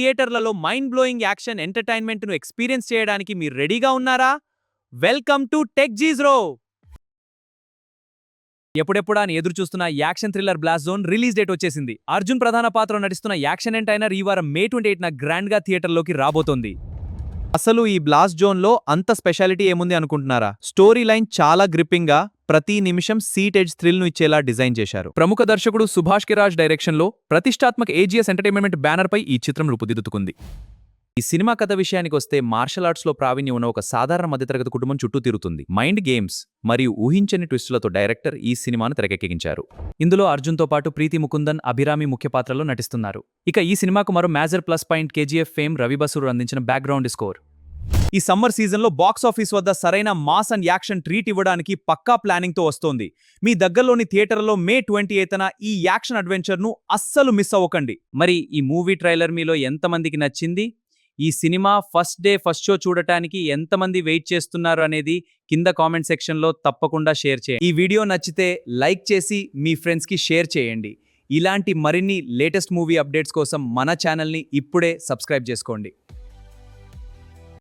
థియేటర్లలో mind blowing action ఎంటర్టైన్మెంట్ను experience చేయడానికి మీరు రెడీగా ఉన్నారా? వెల్కమ్ టు టెక్ జీజ్రో. ఎప్పుడెప్పుడా అని ఎదురు చూస్తున్న action thriller Blast Zone release date వచ్చేసింది. అర్జున్ ప్రధాన పాత్రలో నటిస్తున్న యాక్షన్ ఎంటైనర్ ఈ వారం May 28న గ్రాండ్ గా థియేటర్లోకి రాబోతోంది. అసలు ఈ బ్లాస్ట్ జోన్లో అంత స్పెషాలిటీ ఏముంది అనుకుంటున్నారా? స్టోరీ లైన్ చాలా గ్రిప్పింగ్ గా, ప్రతి నిమిషం సీట్ ఎడ్జ్ థ్రిల్ ను ఇచ్చేలా డిజైన్ చేశారు. ప్రముఖ దర్శకుడు సుభాష్ కిరాజ్ డైరెక్షన్ లో ప్రతిష్టాత్మక ఏజీఎస్ ఎంటర్టైన్మెంట్ బ్యానర్ పై ఈ చిత్రం రూపుదిద్దుకుంది. ఈ సినిమా కథ విషయానికొస్తే మార్షల్ ఆర్ట్స్ లో ప్రావీణ్యం ఉన్న ఒక సాధారణ మధ్యతరగతి కుటుంబం చుట్టూ తిరుగుతుంది. మైండ్ గేమ్స్ మరియు ఊహించని ట్విస్టులతో డైరెక్టర్ ఈ సినిమాను తెరకెక్కించారు. ఇందులో అర్జున్తో పాటు ప్రీతి ముకుందన్, అభిరామి ముఖ్య పాత్రలో నటిస్తున్నారు. ఇక ఈ సినిమాకు మరో major plus point KGF fame Ravi Basur అందించిన బ్యాక్గ్రౌండ్ స్కోర్. ఈ సమ్మర్ సీజన్లో బాక్సాఫీస్ వద్ద సరైన మాస్ అండ్ యాక్షన్ ట్రీట్ ఇవ్వడానికి పక్కా ప్లానింగ్తో వస్తోంది. మీ దగ్గరలోని థియేటర్లో May 28న ఈ యాక్షన్ అడ్వెంచర్ను అస్సలు మిస్ అవ్వకండి. మరి ఈ మూవీ ట్రైలర్ మీలో ఎంతమందికి నచ్చింది? ఈ cinema first day first show చూడటానికి ఎంతమంది వెయిట్ చేస్తున్నారు అనేది కింద కామెంట్ సెక్షన్లో తప్పకుండా షేర్ చేయండి. ఈ వీడియో నచ్చితే లైక్ చేసి మీ ఫ్రెండ్స్కి షేర్ చేయండి. ఇలాంటి మరిన్ని లేటెస్ట్ మూవీ అప్డేట్స్ కోసం మన ఛానల్ని ఇప్పుడే సబ్స్క్రైబ్ చేసుకోండి.